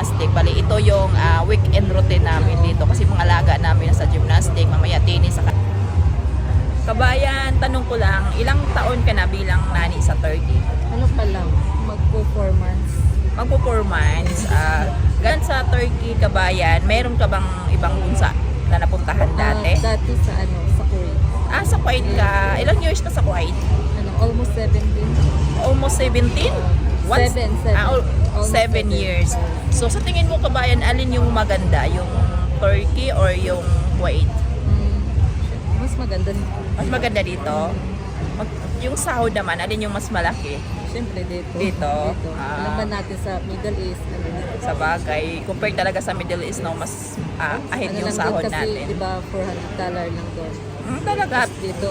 gymnastic. Bali, ito yung weekend routine namin dito. Kasi mga alaga namin nasa gymnastic, mamaya tennis. Kabayan, tanong ko lang, ilang taon ka na bilang nani sa Turkey? Ano pa lang, mag-performance. Magpo-4 months. Gan sa Turkey, kabayan, meron ka bang ibang bansa na napuntahan dati? Dati sa sa Kuwait. Sa Kuwait ka. Ilang years ka sa Kuwait? Almost 17. Almost 17? Once- Seven. Almost 7 years. So sa tingin mo, kabayan, alin yung maganda? Yung Turkey or yung Kuwait? Mas maganda. Mas maganda dito? Yung sahod naman, alin yung mas malaki? Siyempre dito. Dito? Alam ba natin sa Middle East? Sa bagay, compared talaga sa Middle East, no, mas ahead yung lang sahod din kasi, natin. di ba, $400 lang doon. Talaga? Tapos dito,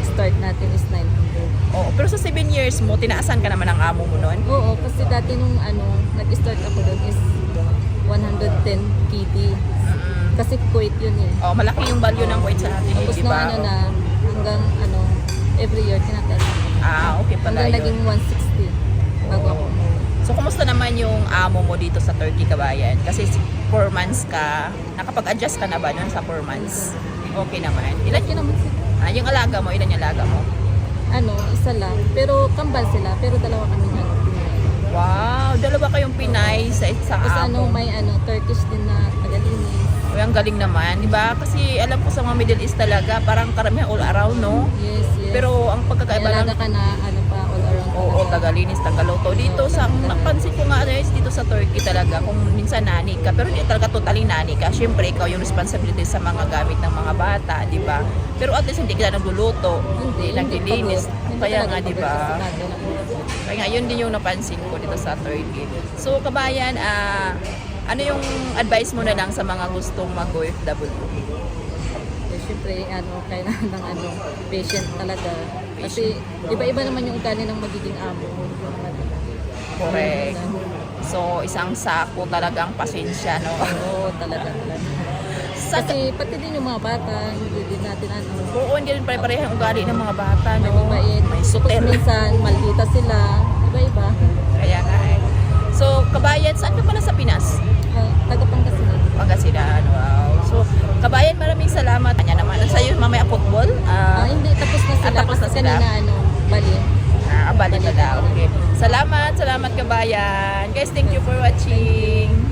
start natin is 900. Oo, pero sa 7 years mo, tinaasan ka naman ng amo mo nun? Oo, kasi dati nung nag-start ako doon is 110 KD. Kasi Kuwait yun eh. Oh, malaki yung value ng Kuwait sa atin, Tapos di nung ba? na, hanggang every year tinatest. Okay pala Hanggang yun. naging 160 bago ako umuwi. So, kumusta naman yung amo mo dito sa Turkey, kabayan? Kasi 4 months ka, nakapag-adjust ka na ba nun sa 4 months? Okay naman. Ilan Laki naman sila. yung alaga mo? Ilan yung alaga mo? Isa lang. Pero kambal sila. Pero dalawa kami Pinay. Wow, dalawa kayong Pinay sa Tapos amo. may Turkish din na tagalinis. Uy, ang galing naman, di ba? Kasi alam ko sa mga Middle East talaga, parang karamihan all around, no? Yes. Pero ang pagkakaiba May lang, alaga ka na pa all around. oo, tagalinis, tagaluto. Dito sa, napansin ko nga guys, dito sa Turkey talaga, kung minsan nani ka, pero hindi talaga totally nani ka. Siyempre, ikaw yung responsibility sa mga gamit ng mga bata, di ba? Pero at least hindi ka nagluluto, hindi naglilinis. Kaya nga, di ba? Kaya nga, yun din yung napansin ko dito sa Turkey. So, kabayan, ano yung advice mo na lang sa mga gustong mag-OFW? Siyempre, kailangan ng patient talaga. Kasi, iba-iba naman yung ugali ng magiging amo. Correct. So, isang sako talagang pasensya, no? Oo, talaga. Kasi, pati din yung mga bata, hindi din natin Oo, hindi rin pare-pareho ang ugali ng mga bata, may no? mabait. May suter. Tapos minsan, maldita sila. Iba-iba. Kaya nga eh. So, kabayan, saan ka pala sa Pinas? Taga-Pangasinan. Pangasinan, wow. So, kabayan, maraming salamat. Kanya naman. Sa'yo, mamaya football? Hindi, tapos na sila. tapos na Kasi sila? kanina, bali. Bali na daw. Okay. Salamat, kabayan. Guys, thank you for watching.